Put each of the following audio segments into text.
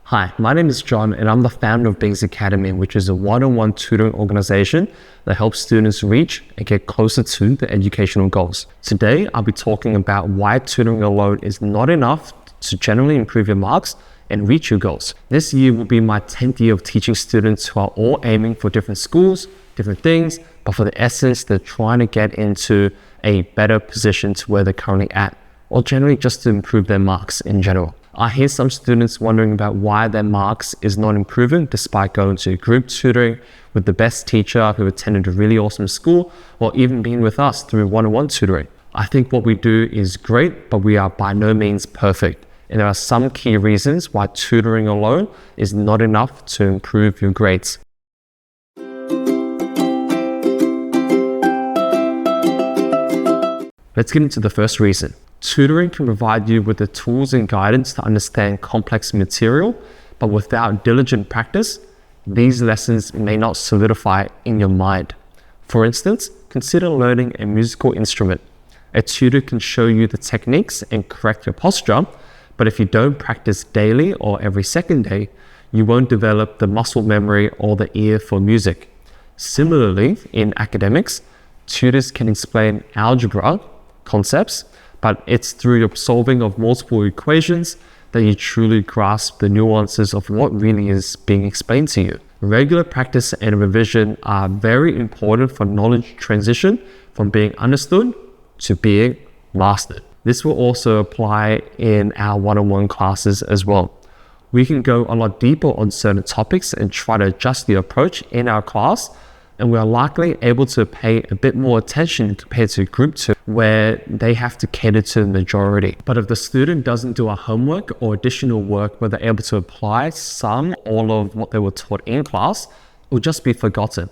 Hi, my name is John and I'm the founder of Bings Academy, which is a one-on-one tutoring organization that helps students reach and get closer to their educational goals. Today, I'll be talking about why tutoring alone is not enough to generally improve your marks and reach your goals. This year will be my 10th year of teaching students who are all aiming for different schools, different things, but for the essence, they're trying to get into a better position to where they're currently at, or generally just to improve their marks in general. I hear some students wondering about why their marks is not improving despite going to group tutoring with the best teacher who attended a really awesome school, or even being with us through one-on-one tutoring. I think what we do is great, but we are by no means perfect. And there are some key reasons why tutoring alone is not enough to improve your grades. Let's get into the first reason. Tutoring can provide you with the tools and guidance to understand complex material, but without diligent practice, these lessons may not solidify in your mind. For instance, consider learning a musical instrument. A tutor can show you the techniques and correct your posture, but if you don't practice daily or every second day, you won't develop the muscle memory or the ear for music. Similarly, in academics, tutors can explain algebra concepts, but it's through your solving of multiple equations that you truly grasp the nuances of what really is being explained to you. Regular practice and revision are very important for knowledge transition from being understood to being mastered. This will also apply in our one-on-one classes as well. We can go a lot deeper on certain topics and try to adjust the approach in our class, and we are likely able to pay a bit more attention compared to group two, where they have to cater to the majority. But if the student doesn't do a homework or additional work where they're able to apply some all of what they were taught in class, it will just be forgotten.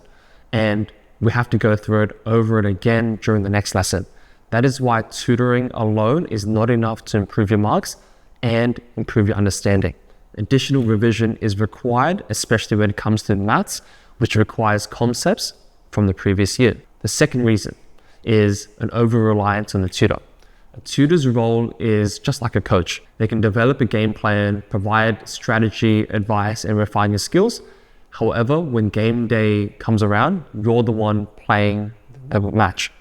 And we have to go through it over and again during the next lesson. That is why tutoring alone is not enough to improve your marks and improve your understanding. Additional revision is required, especially when it comes to maths, which requires concepts from the previous year. The second reason is an over-reliance on the tutor. A tutor's role is just like a coach. They can develop a game plan, provide strategy, advice, and refine your skills. However, when game day comes around, you're the one playing the match.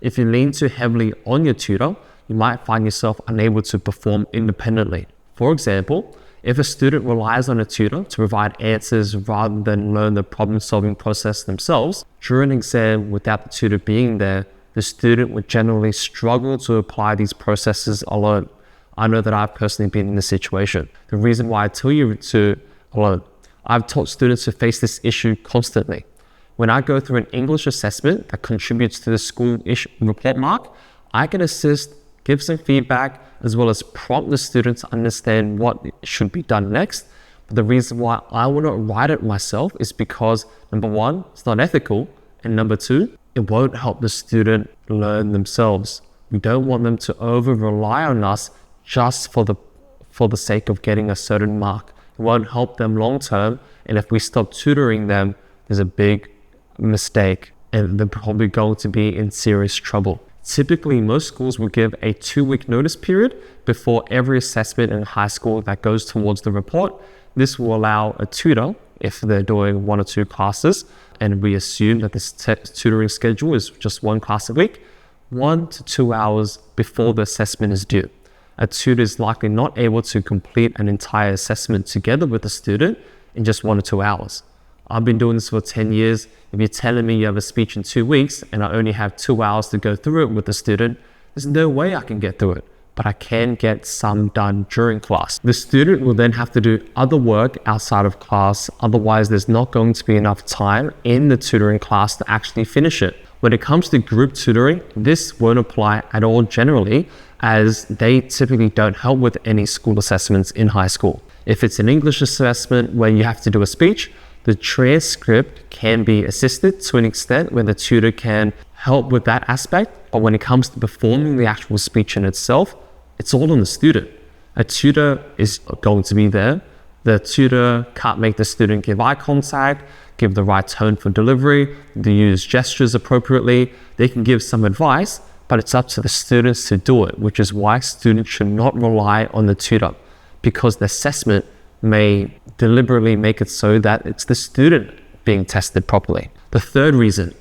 If you lean too heavily on your tutor, you might find yourself unable to perform independently. For example, if a student relies on a tutor to provide answers rather than learn the problem-solving process themselves, during an exam without the tutor being there, the student would generally struggle to apply these processes alone. I know that I've personally been in this situation. The reason why I tell you to alone, I've taught students to face this issue constantly. When I go through an English assessment that contributes to the school report mark, I can assist, give some feedback, as well as prompt the students to understand what should be done next. But the reason why I will not write it myself is because, number one, it's not ethical, and number two, it won't help the student learn themselves. We don't want them to over-rely on us just for the sake of getting a certain mark. It won't help them long-term, and if we stop tutoring them, there's a big mistake, and they're probably going to be in serious trouble. Typically, most schools will give a 2-week notice period before every assessment in high school that goes towards the report. This will allow a tutor, if they're doing 1 or 2 classes, and we assume that this tutoring schedule is just 1 class a week, 1 to 2 hours before the assessment is due. A tutor is likely not able to complete an entire assessment together with the student in just 1 or 2 hours. I've been doing this for 10 years. If you're telling me you have a speech in 2 weeks and I only have 2 hours to go through it with the student, there's no way I can get through it, but I can get some done during class. The student will then have to do other work outside of class, otherwise there's not going to be enough time in the tutoring class to actually finish it. When it comes to group tutoring, this won't apply at all generally, as they typically don't help with any school assessments in high school. If it's an English assessment where you have to do a speech, the transcript can be assisted to an extent where the tutor can help with that aspect, but when it comes to performing the actual speech in itself, it's all on the student. A tutor is going to be there. The tutor can't make the student give eye contact, give the right tone for delivery, to use gestures appropriately. They can give some advice, but it's up to the students to do it, which is why students should not rely on the tutor, because the assessment may deliberately make it so that it's the student being tested properly. The third reason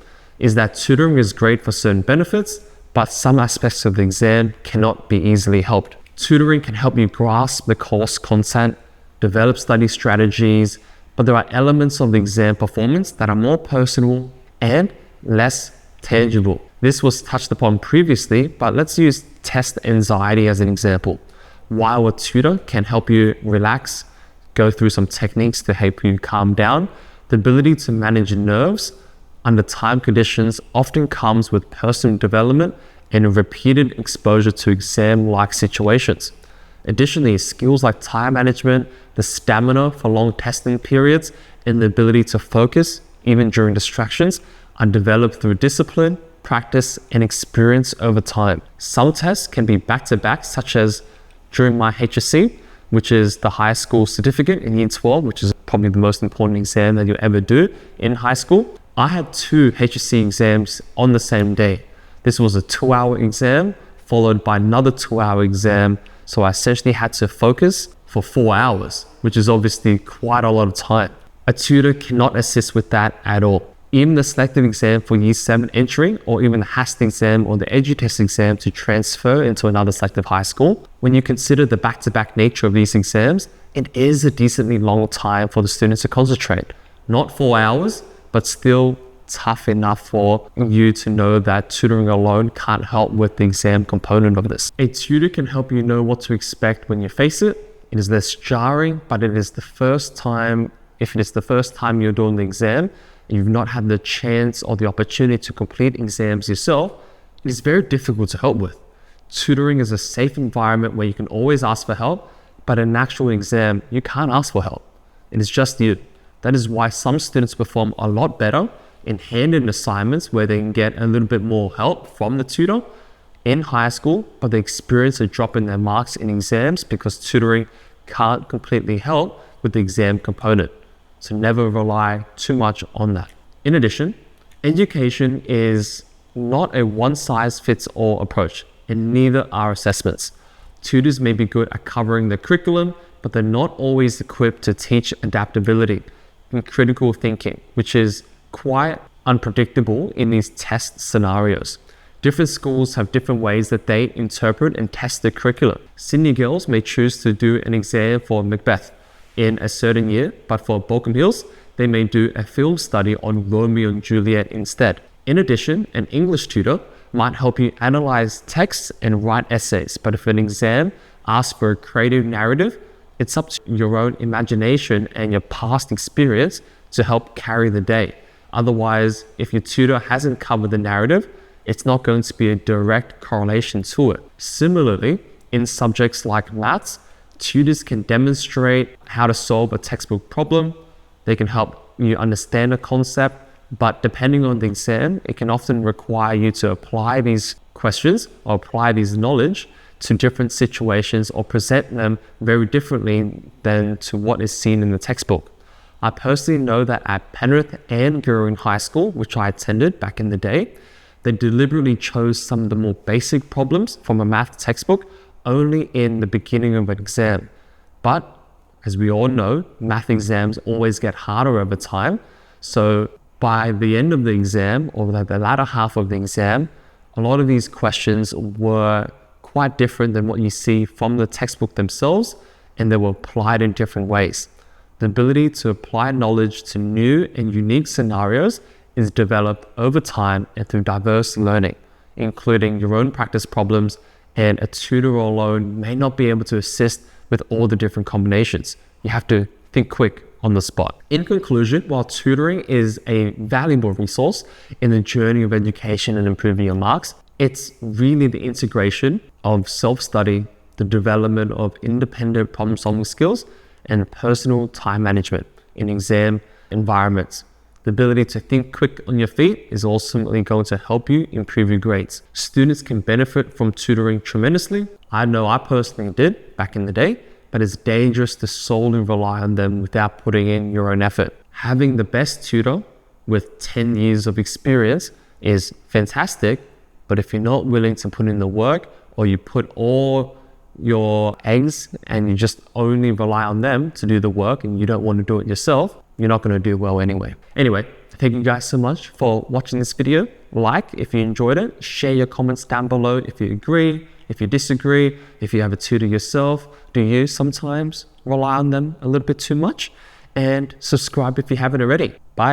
is that tutoring is great for certain benefits, but some aspects of the exam cannot be easily helped. Tutoring can help you grasp the course content, develop study strategies, but there are elements of the exam performance that are more personal and less tangible. This was touched upon previously, but let's use test anxiety as an example. While a tutor can help you relax, go through some techniques to help you calm down, the ability to manage nerves under time conditions often comes with personal development and repeated exposure to exam-like situations. Additionally, skills like time management, the stamina for long testing periods, and the ability to focus even during distractions are developed through discipline, practice, and experience over time. Some tests can be back-to-back, such as during my HSC, which is the high school certificate in year 12, which is probably the most important exam that you'll ever do in high school. I had 2 HSC exams on the same day. This was a 2-hour exam followed by another 2-hour exam. So I essentially had to focus for 4 hours, which is obviously quite a lot of time. A tutor cannot assist with that at all. Even the selective exam for year 7 entry, or even the HAST exam or the EduTest exam to transfer into another selective high school, when you consider the back-to-back nature of these exams, it is a decently long time for the students to concentrate. Not 4 hours, but still tough enough for you to know that tutoring alone can't help with the exam component of this. A tutor can help you know what to expect when you face it. It is less jarring, but if it is the first time you're doing the exam, and you've not had the chance or the opportunity to complete exams yourself, it is very difficult to help with. Tutoring is a safe environment where you can always ask for help, but in an actual exam, you can't ask for help. It is just you. That is why some students perform a lot better in hand-in assignments where they can get a little bit more help from the tutor in high school, but they experience a drop in their marks in exams because tutoring can't completely help with the exam component. So never rely too much on that. In addition, education is not a one-size-fits-all approach, and neither are assessments. Tutors may be good at covering the curriculum, but they're not always equipped to teach adaptability and critical thinking, which is quite unpredictable in these test scenarios. Different schools have different ways that they interpret and test the curriculum. Sydney girls may choose to do an exam for Macbeth in a certain year, but for Balcombe Hills, they may do a film study on Romeo and Juliet instead. In addition, an English tutor might help you analyze texts and write essays, but if an exam asks for a creative narrative, it's up to your own imagination and your past experience to help carry the day. Otherwise, if your tutor hasn't covered the narrative, it's not going to be a direct correlation to it. Similarly, in subjects like maths, tutors can demonstrate how to solve a textbook problem. They can help you understand a concept, but depending on the exam, it can often require you to apply these questions or apply these knowledge to different situations or present them very differently than to what is seen in the textbook. I personally know that at Penrith and Gureen High School, which I attended back in the day, they deliberately chose some of the more basic problems from a math textbook only in the beginning of an exam. But as we all know, math exams always get harder over time. So by the end of the exam, or the latter half of the exam, a lot of these questions were quite different than what you see from the textbook themselves, and they were applied in different ways. The ability to apply knowledge to new and unique scenarios is developed over time and through diverse learning, including your own practice problems, and a tutor alone may not be able to assist with all the different combinations. You have to think quick on the spot. In conclusion, while tutoring is a valuable resource in the journey of education and improving your marks, it's really the integration of self-study, the development of independent problem-solving skills, and personal time management in exam environments. The ability to think quick on your feet is ultimately going to help you improve your grades. Students can benefit from tutoring tremendously. I know I personally did back in the day, but it's dangerous to solely rely on them without putting in your own effort. Having the best tutor with 10 years of experience is fantastic, but if you're not willing to put in the work, or you put all your eggs and you just only rely on them to do the work and you don't want to do it yourself, you're not going to do well anyway. Anyway, thank you guys so much for watching this video. Like if you enjoyed it, share your comments down below if you agree, if you disagree, if you have a tutor yourself, do you sometimes rely on them a little bit too much? And subscribe if you haven't already. Bye.